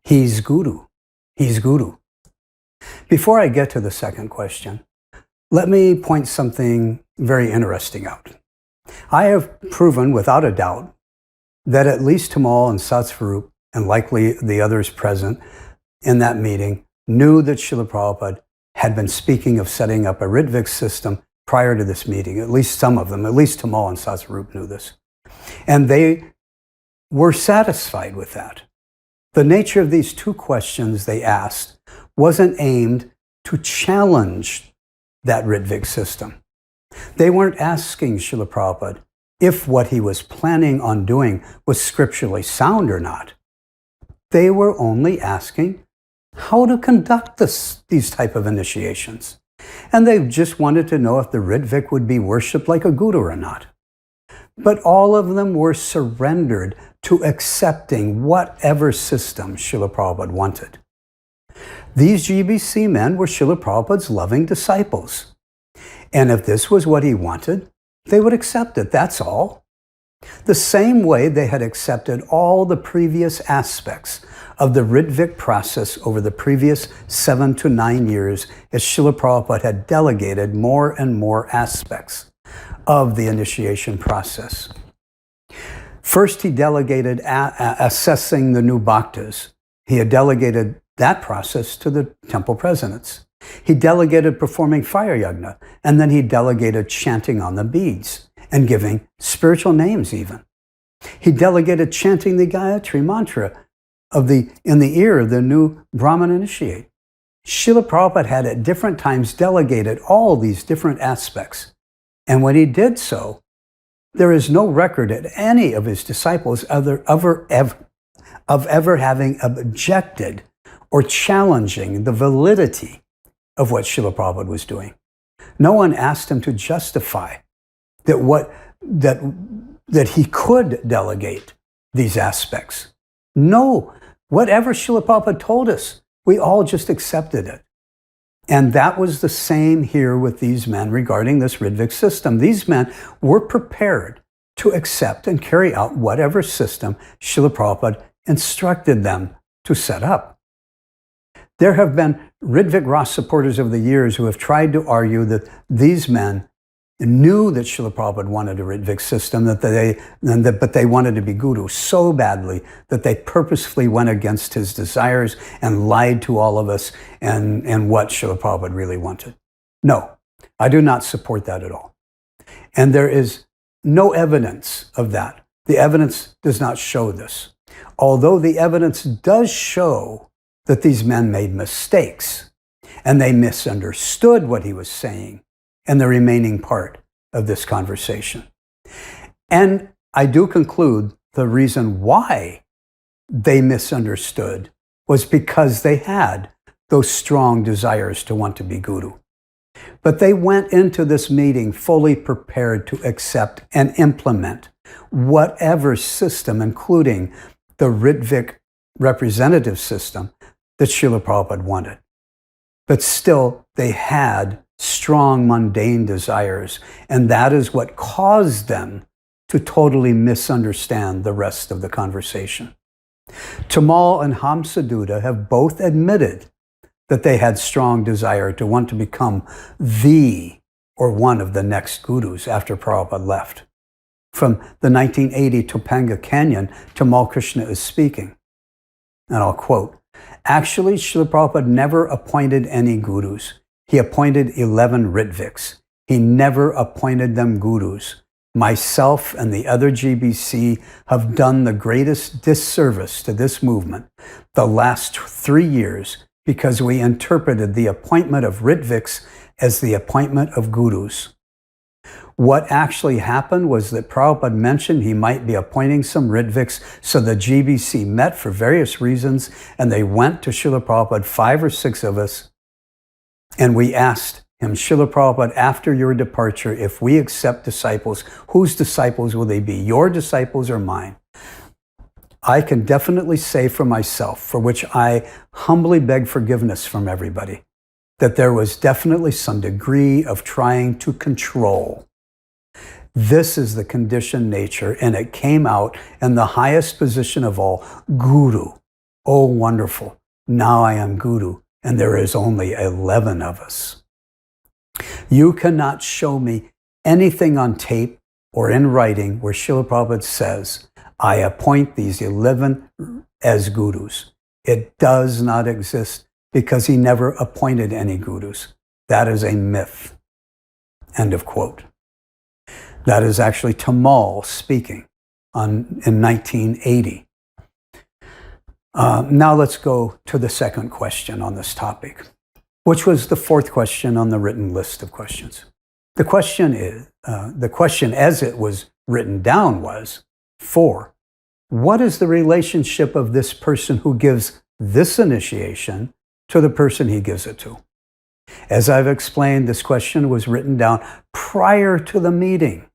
He's Guru. He's Guru. Before I get to the second question, let me point something very interesting out. I have proven without a doubt that at least Tamal and Satsvarup, and likely the others present in that meeting, knew that Srila Prabhupada had been speaking of setting up a Ritvik system prior to this meeting. At least some of them, at least Tamal and Satsvarup knew this. And they were satisfied with that. The nature of these two questions they asked wasn't aimed to challenge that Ritvik system. They weren't asking Srila Prabhupada if what he was planning on doing was scripturally sound or not. They were only asking how to conduct these type of initiations. And they just wanted to know if the Ritvik would be worshipped like a guru or not. But all of them were surrendered to accepting whatever system Srila Prabhupada wanted. These GBC men were Srila Prabhupada's loving disciples. And if this was what he wanted, they would accept it, that's all. The same way they had accepted all the previous aspects of the Ritvik process over the previous 7 to 9 years, as Srila Prabhupada had delegated more and more aspects of the initiation process. First, he delegated assessing the new bhaktas. He had delegated that process to the temple presidents. He delegated performing fire yagna, and then he delegated chanting on the beads and giving spiritual names even. He delegated chanting the Gayatri mantra in the ear of the new Brahmin initiate. Srila Prabhupada had at different times delegated all these different aspects. And when he did so, there is no record at any of his disciples of ever having objected or challenging the validity of what Srila Prabhupada was doing. No one asked him to justify that he could delegate these aspects. No, whatever Srila Prabhupada told us, we all just accepted it. And that was the same here with these men regarding this Ritvik system. These men were prepared to accept and carry out whatever system Srila Prabhupada instructed them to set up. There have been Ritvik Ras supporters over the years who have tried to argue that these men knew that Srila Prabhupada wanted a Ritvik system, but they wanted to be guru so badly that they purposefully went against his desires and lied to all of us and what Srila Prabhupada really wanted. No, I do not support that at all. And there is no evidence of that. The evidence does not show this. Although the evidence does show that these men made mistakes and they misunderstood what he was saying in the remaining part of this conversation. And I do conclude the reason why they misunderstood was because they had those strong desires to want to be guru. But they went into this meeting fully prepared to accept and implement whatever system, including the Ritvik representative system that Srila Prabhupada wanted. But still, they had strong mundane desires, and that is what caused them to totally misunderstand the rest of the conversation. Tamal and Hamsaduta have both admitted that they had strong desire to want to become the or one of the next gurus after Prabhupada left. From the 1980 Topanga Canyon, Tamal Krishna is speaking, and I'll quote, "Actually, Srila Prabhupada never appointed any gurus. He appointed 11 Ritviks. He never appointed them gurus. Myself and the other GBC have done the greatest disservice to this movement the last 3 years because we interpreted the appointment of Ritviks as the appointment of gurus. What actually happened was that Prabhupada mentioned he might be appointing some Ritviks, so the GBC met for various reasons, and they went to Srila Prabhupada, 5 or 6 of us, and we asked him, Srila Prabhupada, after your departure, if we accept disciples, whose disciples will they be, your disciples or mine? I can definitely say for myself, for which I humbly beg forgiveness from everybody, that there was definitely some degree of trying to control. This is the conditioned nature, and it came out in the highest position of all, guru. Oh, wonderful. Now I am Guru, and there is only 11 of us. You cannot show me anything on tape or in writing where Srila Prabhupada says, I appoint these 11 as gurus. It does not exist because he never appointed any gurus. That is a myth. End of quote. That is actually Tamal speaking in 1980. Now let's go to the second question on this topic, which was the fourth question on the written list of questions. The question as it was written down was 4. What is the relationship of this person who gives this initiation to the person he gives it to? As I've explained, this question was written down prior to the meeting.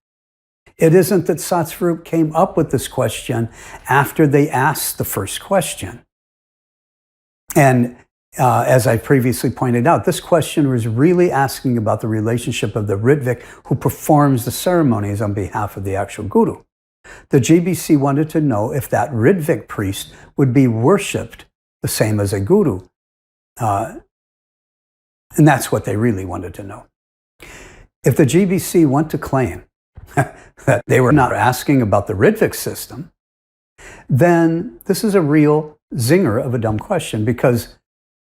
It isn't that Satsvarup came up with this question after they asked the first question. And as I previously pointed out, this question was really asking about the relationship of the Ritvik who performs the ceremonies on behalf of the actual guru. The GBC wanted to know if that Ritvik priest would be worshipped the same as a guru. And that's what they really wanted to know. If the GBC want to claim that they were not asking about the Ritvik system, then this is a real zinger of a dumb question, because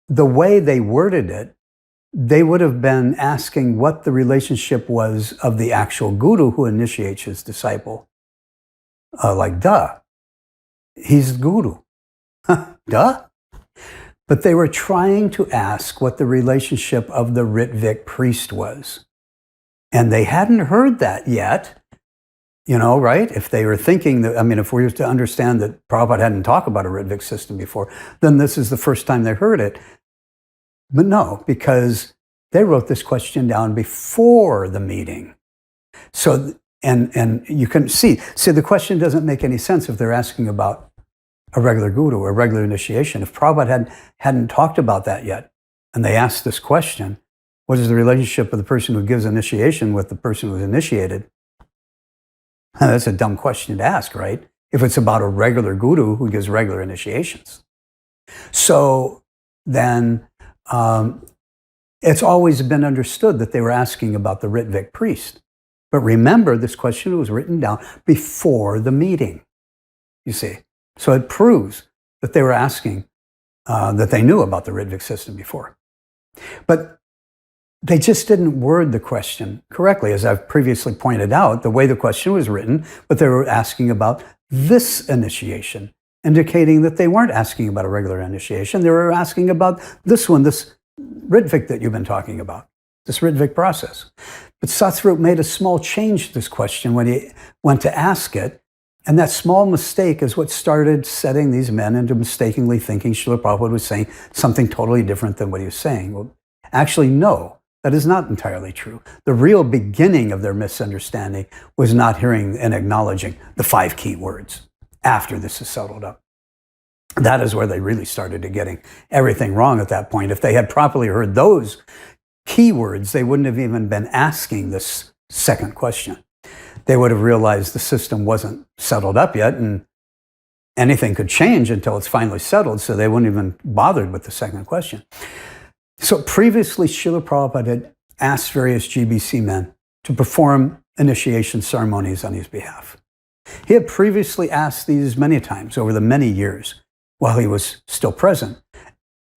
the way they worded it, they would have been asking what the relationship was of the actual guru who initiates his disciple. Like, duh, he's guru. Duh. But they were trying to ask what the relationship of the Ritvik priest was. And they hadn't heard that yet, right? If they were thinking that, if we were to understand that Prabhupada hadn't talked about a Ritvik system before, then this is the first time they heard it. But no, because they wrote this question down before the meeting. So, and you can see, the question doesn't make any sense if they're asking about a regular guru or a regular initiation. If Prabhupada hadn't talked about that yet, and they asked this question, what is the relationship of the person who gives initiation with the person who's initiated? That's a dumb question to ask, right? If it's about a regular guru who gives regular initiations. So then it's always been understood that they were asking about the Ritvik priest. But remember, this question was written down before the meeting, you see. So it proves that they were asking, that they knew about the Ritvik system before. But they just didn't word the question correctly. As I've previously pointed out, the way the question was written, but they were asking about this initiation, indicating that they weren't asking about a regular initiation. They were asking about this one, this Ritvik that you've been talking about, this Ritvik process. But Satsvarup made a small change to this question when he went to ask it. And that small mistake is what started setting these men into mistakenly thinking Srila Prabhupada was saying something totally different than what he was saying. Well, actually, no, that is not entirely true. The real beginning of their misunderstanding was not hearing and acknowledging the 5 key words after this is settled up. That is where they really started to getting everything wrong at that point. If they had properly heard those key words, they wouldn't have even been asking this second question. They would have realized the system wasn't settled up yet and anything could change until it's finally settled, so they wouldn't even bothered with the second question. So previously, Srila Prabhupada had asked various GBC men to perform initiation ceremonies on his behalf. He had previously asked these many times over the many years while he was still present,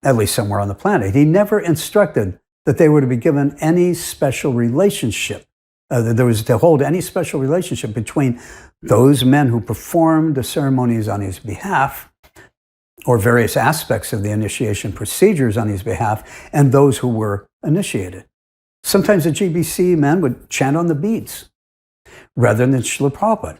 at least somewhere on the planet. He never instructed that they were to be given any special relationship. That there was to hold any special relationship between those men who performed the ceremonies on his behalf, or various aspects of the initiation procedures on his behalf, and those who were initiated. Sometimes the GBC men would chant on the beads rather than Srila Prabhupada.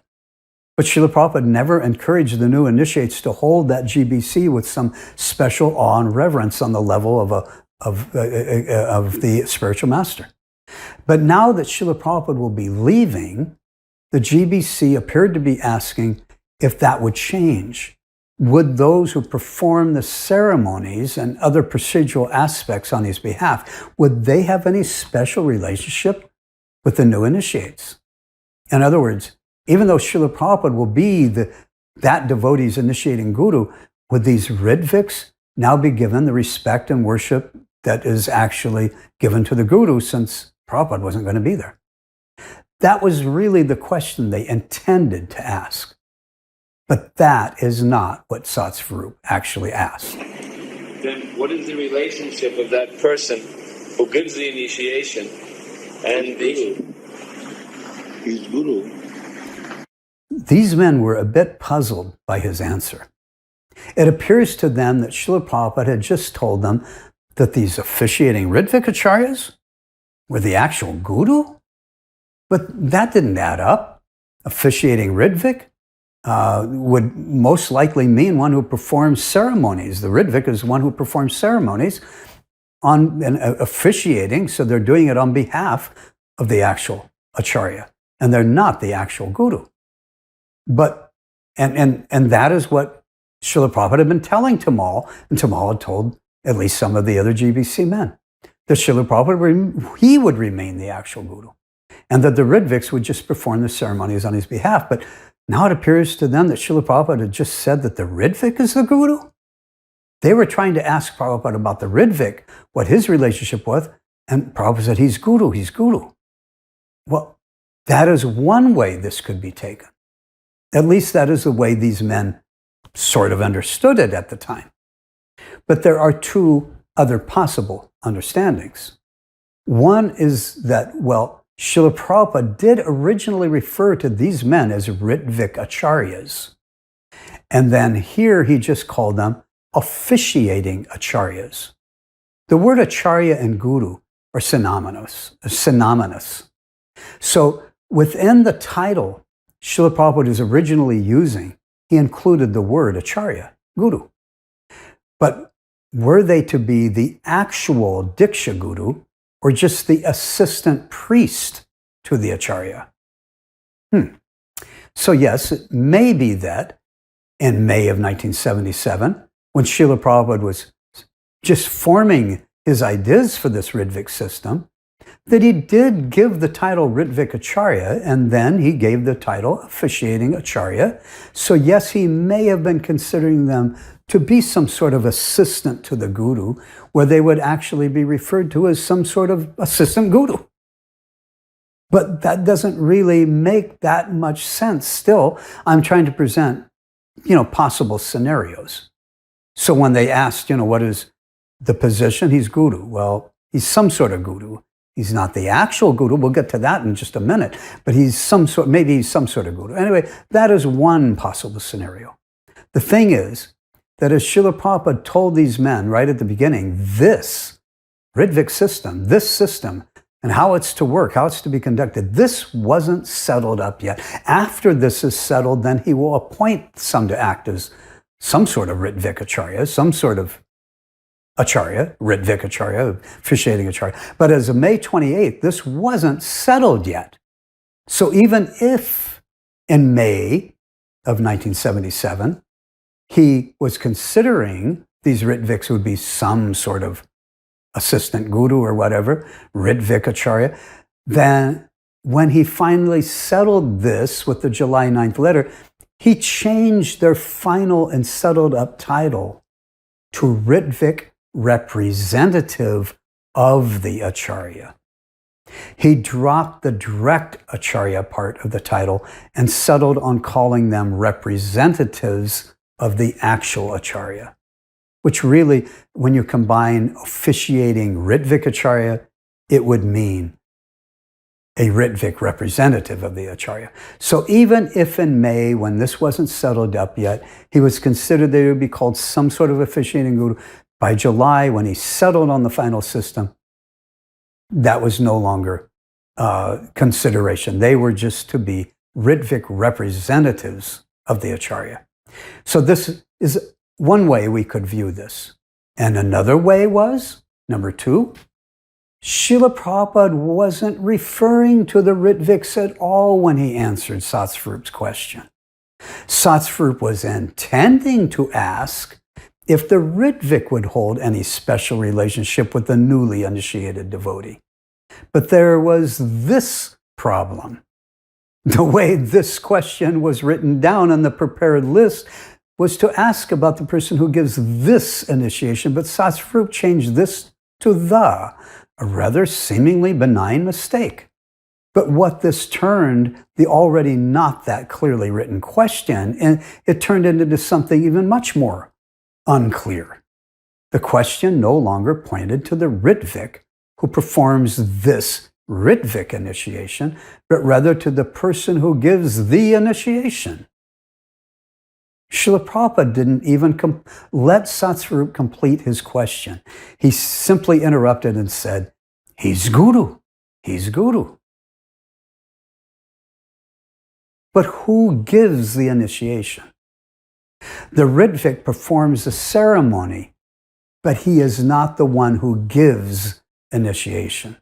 But Srila Prabhupada never encouraged the new initiates to hold that GBC with some special awe and reverence on the level of the spiritual master. But now that Srila Prabhupada will be leaving, the GBC appeared to be asking if that would change. Would those who perform the ceremonies and other procedural aspects on his behalf, would they have any special relationship with the new initiates? In other words, even though Srila Prabhupada will be that devotee's initiating guru, would these Ritviks now be given the respect and worship that is actually given to the Guru, since Prabhupada wasn't going to be there? That was really the question they intended to ask. But that is not what Satsvarup actually asked. Then what is the relationship of that person who gives the initiation and the His Guru? These men were a bit puzzled by his answer. It appears to them that Srila Prabhupada had just told them that these officiating Ritvik acharyas were the actual Guru? But that didn't add up. Officiating Ritvik would most likely mean one who performs ceremonies. The Ritvik is one who performs ceremonies and officiating, so they're doing it on behalf of the actual acharya, and they're not the actual Guru. But and that is what Srila Prabhupada had been telling Tamal, and Tamal had told at least some of the other GBC men that Srila Prabhupada, he would remain the actual Guru, and that the Ritviks would just perform the ceremonies on his behalf. But now it appears to them that Srila Prabhupada had just said that the Ritvik is the Guru. They were trying to ask Prabhupada about the Ritvik, what his relationship was, and Prabhupada said, he's Guru. Well, that is one way this could be taken. At least that is the way these men sort of understood it at the time. But there are two other possible understandings. One is that, well, Srila Prabhupada did originally refer to these men as Ritvik acharyas. And then here he just called them officiating acharyas. The word acharya and guru are synonymous. So within the title Srila Prabhupada is originally using, he included the word acharya, guru. But were they to be the actual Diksha Guru or just the assistant priest to the acharya? So yes, it may be that in May of 1977, when Srila Prabhupada was just forming his ideas for this Ritvik system, that he did give the title Ritvik Acharya, and then he gave the title officiating Acharya. So yes, he may have been considering them to be some sort of assistant to the Guru, where they would actually be referred to as some sort of assistant Guru. But that doesn't really make that much sense. Still, I'm trying to present, possible scenarios. So when they asked, what is the position? He's Guru. Well, he's some sort of Guru. He's not the actual Guru. We'll get to that in just a minute. But maybe he's some sort of Guru. Anyway, that is one possible scenario. The thing is that as Srila Prabhupada told these men right at the beginning, this Ritvik system, and how it's to work, how it's to be conducted, this wasn't settled up yet. After this is settled, then he will appoint some to act as some sort of Ritvik Acharya, some sort of Acharya, Ritvik Acharya, officiating Acharya. But as of May 28th, this wasn't settled yet. So even if in May of 1977, he was considering these Ritviks would be some sort of assistant Guru or whatever, Ritvik Acharya, then when he finally settled this with the July 9th letter, he changed their final and settled up title to Ritvik representative of the Acharya. He dropped the direct Acharya part of the title and settled on calling them representatives of the actual Acharya, which really, when you combine officiating Ritvik Acharya, it would mean a Ritvik representative of the Acharya. So even if in May, when this wasn't settled up yet, he was considered they would be called some sort of officiating Guru, by July, when he settled on the final system, that was no longer consideration. They were just to be Ritvik representatives of the Acharya. So this is one way we could view this. And another way was, number two, Srila Prabhupada wasn't referring to the Ritviks at all when he answered Satsvarup's question. Satsvarup was intending to ask if the Ritvik would hold any special relationship with the newly initiated devotee. But there was this problem. The way this question was written down on the prepared list was to ask about the person who gives this initiation, but Satsvarup changed this to the, a rather seemingly benign mistake. But what this turned the already not that clearly written question, and it turned it into something even much more unclear. The question no longer pointed to the Ritvik who performs this Ritvik initiation, but rather to the person who gives the initiation. Srila Prabhupada didn't even let Satsvarup complete his question. He simply interrupted and said, "He's Guru. He's Guru." But who gives the initiation? The Ritvik performs the ceremony, but he is not the one who gives initiation.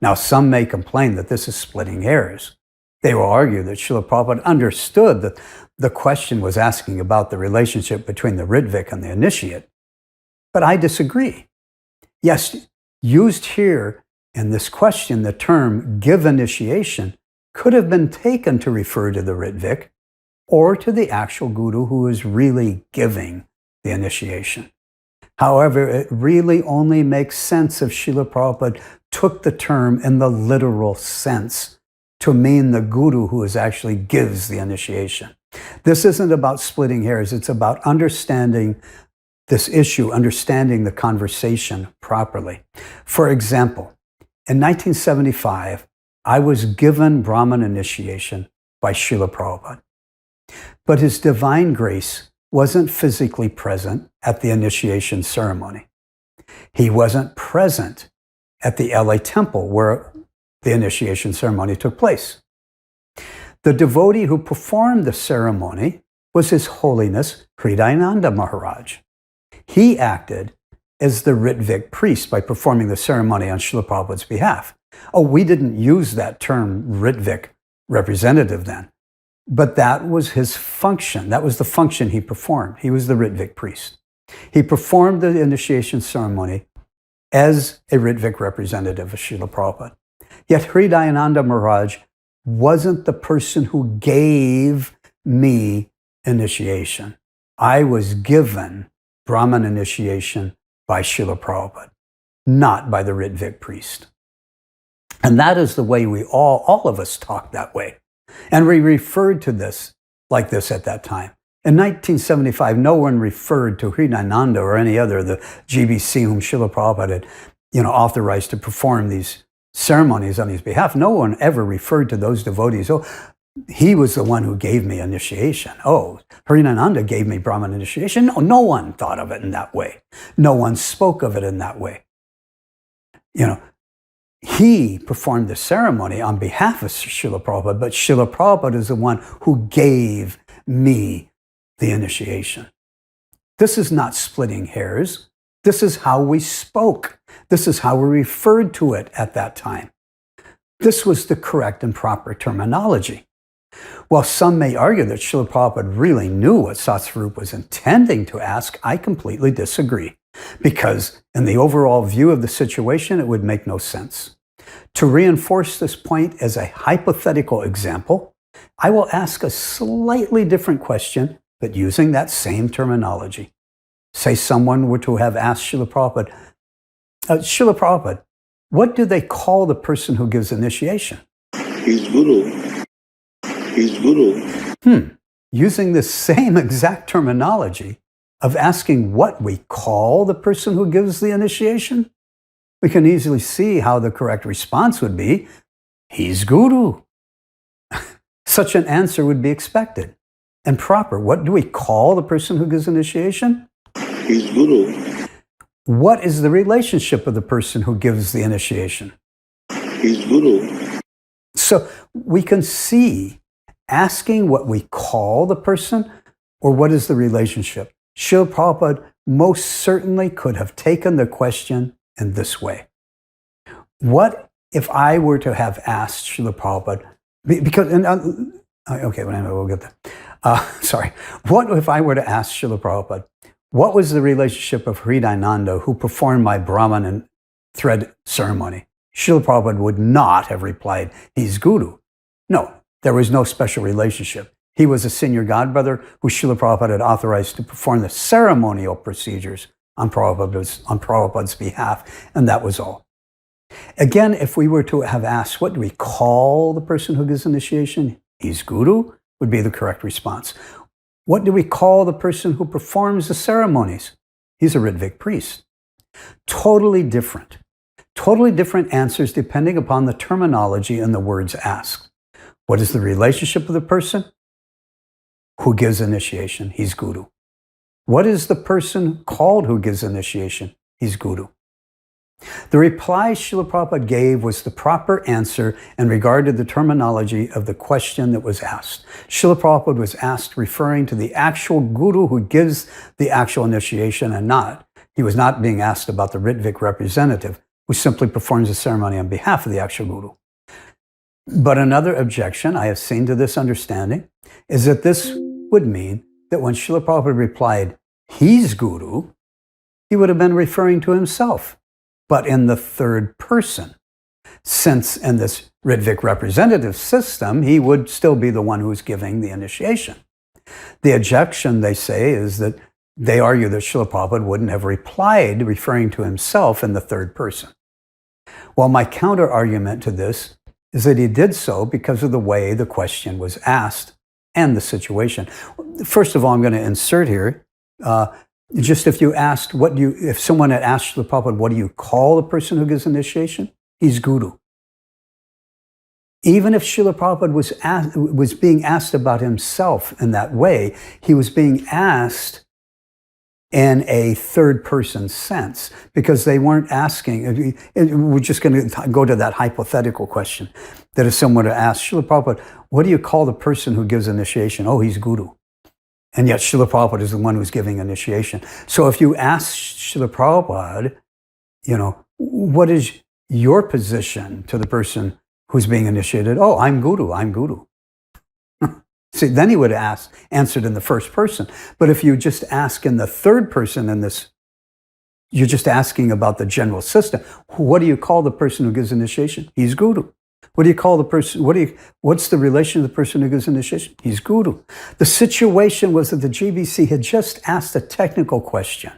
Now, some may complain that this is splitting hairs. They will argue that Srila Prabhupada understood that the question was asking about the relationship between the Ritvik and the initiate. But I disagree. Yes, used here in this question, the term give initiation could have been taken to refer to the Ritvik or to the actual Guru who is really giving the initiation. However, it really only makes sense if Srila Prabhupada took the term in the literal sense to mean the Guru who actually gives the initiation. This isn't about splitting hairs. It's about understanding this issue, understanding the conversation properly. For example, in 1975, I was given Brahman initiation by Srila Prabhupada. But His Divine Grace wasn't physically present at the initiation ceremony. He wasn't present at the LA temple where the initiation ceremony took place. The devotee who performed the ceremony was His Holiness Hridayananda Maharaj. He acted as the Ritvik priest by performing the ceremony on Srila Prabhupada's behalf. Oh, we didn't use that term Ritvik representative then, but that was his function. That was the function he performed. He was the Ritvik priest. He performed the initiation ceremony as a Ritvik representative of Srila Prabhupada. Yet Hridayananda Maharaj wasn't the person who gave me initiation. I was given Brahman initiation by Srila Prabhupada, not by the Ritvik priest. And that is the way we all of us talk that way. And we referred to this like this at that time. In 1975, no one referred to Hridayananda or any other of the GBC whom Srila Prabhupada had authorized to perform these ceremonies on his behalf. No one ever referred to those devotees. Oh, he was the one who gave me initiation. Oh, Hridayananda gave me Brahman initiation. No one thought of it in that way. No one spoke of it in that way. He performed the ceremony on behalf of Srila Prabhupada, but Srila Prabhupada is the one who gave me the initiation. This is not splitting hairs. This is how we spoke. This is how we referred to it at that time. This was the correct and proper terminology. While some may argue that Srila Prabhupada really knew what Satsvarup was intending to ask, I completely disagree. Because in the overall view of the situation, it would make no sense. To reinforce this point as a hypothetical example, I will ask a slightly different question, but using that same terminology. Say someone were to have asked Srila Prabhupada, what do they call the person who gives initiation? He's Guru. He's Guru. Using the same exact terminology of asking what we call the person who gives the initiation, we can easily see how the correct response would be, he's Guru. Such an answer would be expected and proper. What do we call the person who gives initiation? He's Guru. What is the relationship of the person who gives the initiation? He's Guru. So we can see asking what we call the person or what is the relationship. Srila Prabhupada most certainly could have taken the question in this way. What if I were to have asked Srila Prabhupada, we'll get there. What if I were to ask Srila Prabhupada, what was the relationship of Hridayananda who performed my Brahman and thread ceremony? Srila Prabhupada would not have replied, he's Guru. No, there was no special relationship. He was a senior godbrother who Srila Prabhupada had authorized to perform the ceremonial procedures on Prabhupada's behalf, and that was all. Again, if we were to have asked, what do we call the person who gives initiation? He's Guru, would be the correct response. What do we call the person who performs the ceremonies? He's a Ritvik priest. Totally different answers depending upon the terminology and the words asked. What is the relationship of the person who gives initiation? He's Guru. What is the person called who gives initiation? He's Guru. The reply Srila Prabhupada gave was the proper answer in regard to the terminology of the question that was asked. Srila Prabhupada was asked referring to the actual Guru who gives the actual initiation and not. He was not being asked about the Ritvik representative who simply performs the ceremony on behalf of the actual Guru. But another objection I have seen to this understanding is that this would mean that when Srila Prabhupada replied, he's Guru, he would have been referring to himself, but in the third person. Since in this Ritvik representative system, he would still be the one who's giving the initiation. The objection, they say, is that they argue that Srila Prabhupada wouldn't have replied referring to himself in the third person. Well, my counter argument to this is that he did so because of the way the question was asked and the situation. First of all, I'm going to insert here, just if you asked, if someone had asked Srila Prabhupada, what do you call the person who gives initiation? He's Guru. Even if Srila Prabhupada was being asked about himself in that way, he was being asked in a third person sense, because they weren't asking, we're just going to go to that hypothetical question, that if someone had asked Srila Prabhupada, what do you call the person who gives initiation? Oh, he's Guru. And yet Srila Prabhupada is the one who's giving initiation. So if you ask Srila Prabhupada, what is your position to the person who's being initiated? Oh, I'm Guru, I'm Guru. See, then he would have answered in the first person. But if you just ask in the third person in this, you're just asking about the general system. What do you call the person who gives initiation? He's Guru. What do you call the person? What's the relation of the person who gives initiation? He's Guru. The situation was that the GBC had just asked a technical question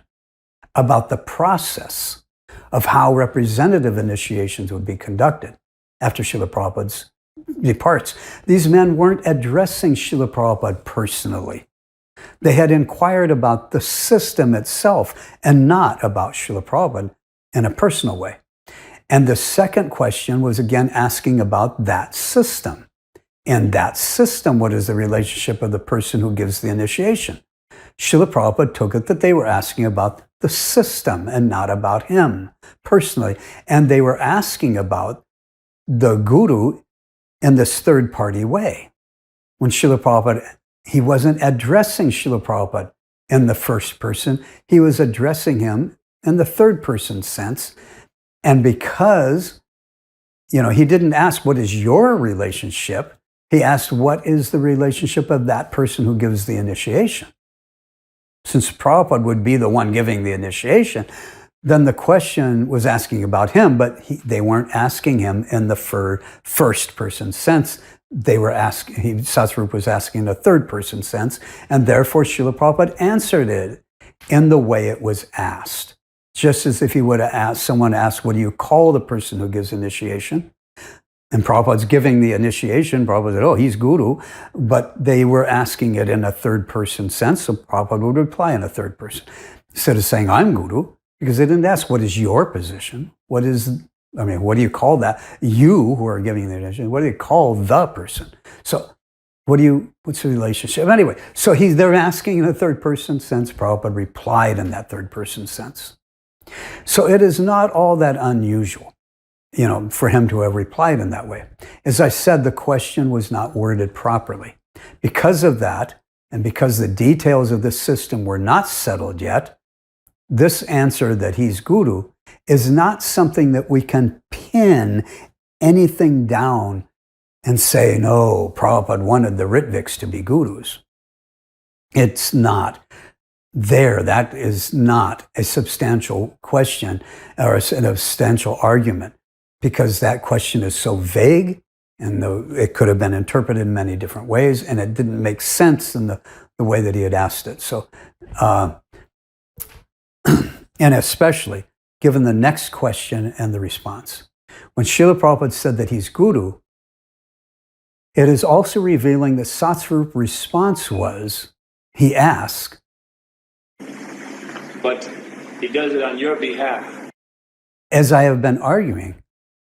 about the process of how representative initiations would be conducted after Srila Prabhupada's departs. These men weren't addressing Srila Prabhupada personally. They had inquired about the system itself and not about Srila Prabhupada in a personal way. And the second question was again asking about that system. In that system, what is the relationship of the person who gives the initiation? Srila Prabhupada took it that they were asking about the system and not about him personally. And they were asking about the Guru in this third-party way. When Srila Prabhupada, he wasn't addressing Srila Prabhupada in the first person, he was addressing him in the third-person sense. And because, he didn't ask, what is your relationship? He asked, what is the relationship of that person who gives the initiation? Since Prabhupada would be the one giving the initiation, then the question was asking about him, but they weren't asking him in the first person sense. They were asking, Satsvarupa was asking in a third person sense, and therefore Srila Prabhupada answered it in the way it was asked. Just as if he would have someone asked, what do you call the person who gives initiation? And Prabhupada's giving the initiation, Prabhupada said, oh, he's Guru, but they were asking it in a third person sense, so Prabhupada would reply in a third person. Instead of saying, I'm Guru, because they didn't ask, what is your position? What do you call that? You who are giving the initiation, what do you call the person? So what's the relationship? Anyway, so they're asking in a third person sense, Prabhupada replied in that third person sense. So it is not all that unusual, for him to have replied in that way. As I said, the question was not worded properly. Because of that, and because the details of this system were not settled yet, this answer that he's Guru is not something that we can pin anything down and say, no, Prabhupada wanted the Ritviks to be Gurus. It's not there. That is not a substantial question or a substantial argument, because that question is so vague it could have been interpreted in many different ways, and it didn't make sense in the way that he had asked it. So, and especially given the next question and the response. When Srila Prabhupada said that he's Guru, it is also revealing that Satsvarupa's response was, he asked, but he does it on your behalf. as I have been arguing,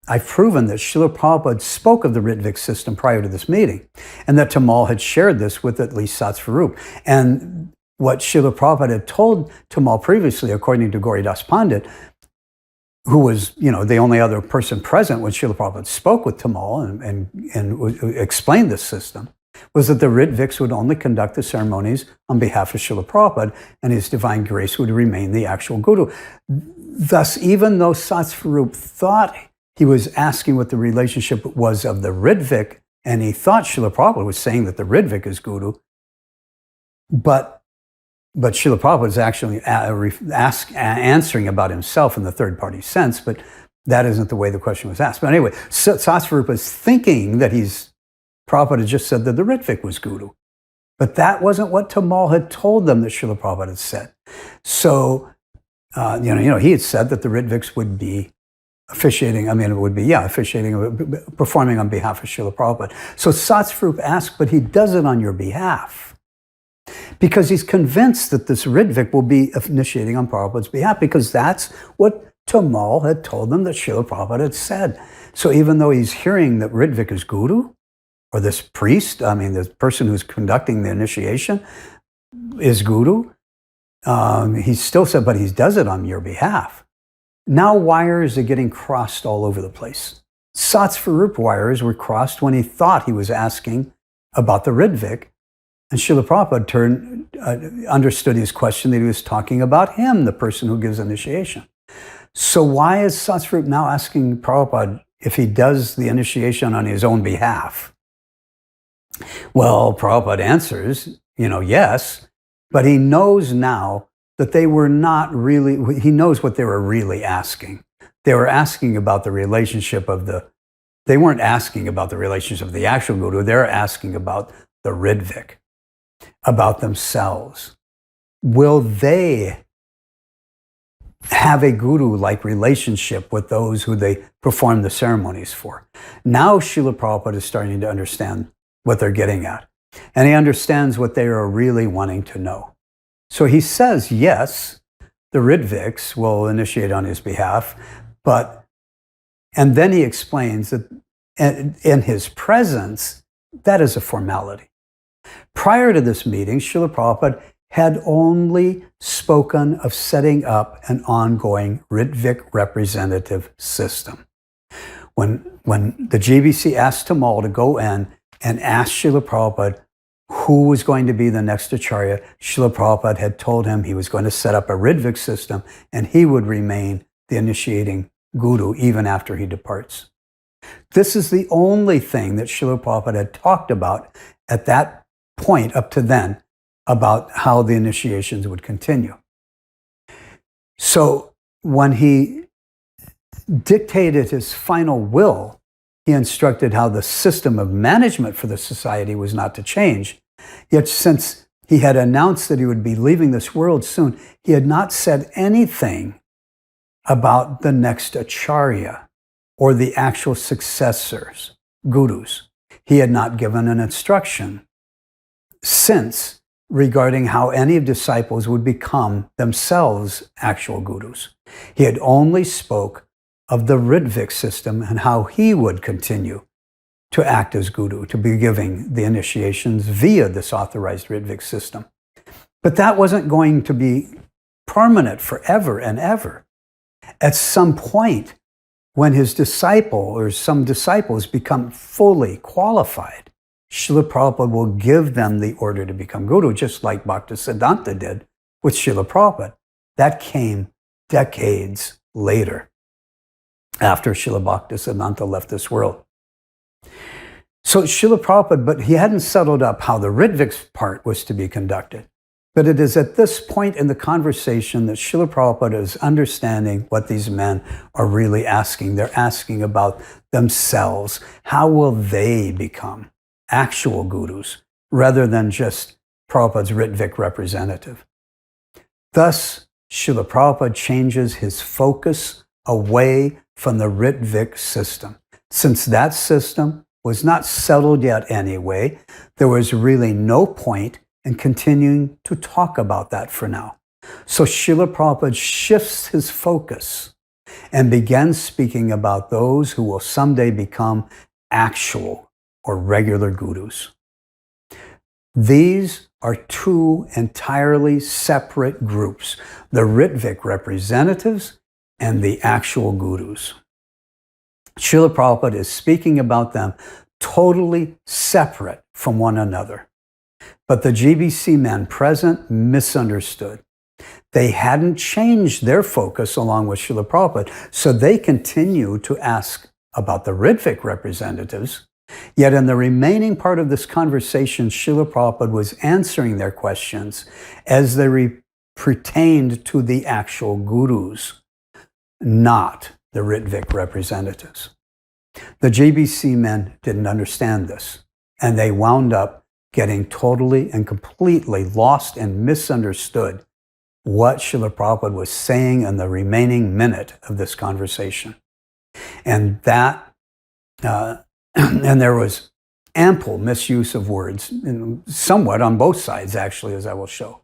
I've proven that Srila Prabhupada spoke of the Ritvik system prior to this meeting, and that Tamal had shared this with at least Satsvarup. And what Srila Prabhupada had told Tamal previously, according to Gauridas Pandit, who was, the only other person present when Srila Prabhupada spoke with Tamal and explained this system, was that the Ritviks would only conduct the ceremonies on behalf of Srila Prabhupada, and His Divine Grace would remain the actual Guru. Thus, even though Satsvarup thought he was asking what the relationship was of the Ritvik, and he thought Srila Prabhupada was saying that the Ritvik is Guru, but Srila Prabhupada is actually answering about himself in the third-party sense, but that isn't the way the question was asked. But anyway, Satsvarupa is thinking that Prabhupada had just said that the Ritvik was Guru. But that wasn't what Tamal had told them that Srila Prabhupada had said. So, he had said that the Ritviks would be officiating, performing on behalf of Srila Prabhupada. So Satsvarupa asked, but he does it on your behalf, because he's convinced that this Ritvik will be initiating on Prabhupada's behalf, because that's what Tamal had told them that Srila Prabhupada had said. So even though he's hearing that Ritvik is Guru, or this priest, the person who's conducting the initiation is Guru, he still said, but he does it on your behalf. Now wires are getting crossed all over the place. Satsvarup wires were crossed when he thought he was asking about the Ritvik, and Srila Prabhupada understood his question that he was talking about him, the person who gives initiation. So why is Satsvarup now asking Prabhupada if he does the initiation on his own behalf? Well, Prabhupada answers, yes, but he knows now that they were not really, he knows what they were really asking. They were asking about the relationship they weren't asking about the relationship of the actual Guru, they were asking about the Ritvik, about themselves. Will they have a Guru-like relationship with those who they perform the ceremonies for? Now Srila Prabhupada is starting to understand what they're getting at. And he understands what they are really wanting to know. So he says, yes, the Ritviks will initiate on his behalf, and then he explains that in his presence, that is a formality. Prior to this meeting, Srila Prabhupada had only spoken of setting up an ongoing Ritvik representative system. When the GBC asked Tamal to go in and ask Srila Prabhupada who was going to be the next Acharya, Srila Prabhupada had told him he was going to set up a Ritvik system and he would remain the initiating Guru even after he departs. This is the only thing that Srila Prabhupada had talked about at that point up to then about how the initiations would continue. So when he dictated his final will, he instructed how the system of management for the society was not to change. Yet since he had announced that he would be leaving this world soon, he had not said anything about the next Acharya or the actual successors, Gurus. He had not given an instruction since regarding how any of disciples would become themselves actual Gurus. He had only spoke of the Ritvik system and how he would continue to act as Guru, to be giving the initiations via this authorized Ritvik system. But that wasn't going to be permanent forever and ever. At some point, when his disciple or some disciples become fully qualified, Srila Prabhupada will give them the order to become Guru, just like Bhaktisiddhanta did with Srila Prabhupada. That came decades later, after Srila Bhaktisiddhanta left this world. So Srila Prabhupada, but he hadn't settled up how the Ritviks part was to be conducted. But it is at this point in the conversation that Srila Prabhupada is understanding what these men are really asking. They're asking about themselves. How will they become actual gurus rather than just Prabhupada's Ritvik representative? Thus, Srila Prabhupada changes his focus away from the Ritvik system. Since that system was not settled yet anyway, there was really no point in continuing to talk about that for now. So Srila Prabhupada shifts his focus and begins speaking about those who will someday become actual or regular gurus. These are two entirely separate groups, the Ritvik representatives and the actual gurus. Srila Prabhupada is speaking about them totally separate from one another. But the GBC men present misunderstood. They hadn't changed their focus along with Srila Prabhupada, so they continue to ask about the Ritvik representatives. Yet in the remaining part of this conversation, Srila Prabhupada was answering their questions as they pertained to the actual gurus, not the Ritvik representatives. The GBC men didn't understand this, and they wound up getting totally and completely lost and misunderstood what Srila Prabhupada was saying in the remaining minute of this conversation. And that, and there was ample misuse of words, somewhat on both sides, actually, as I will show.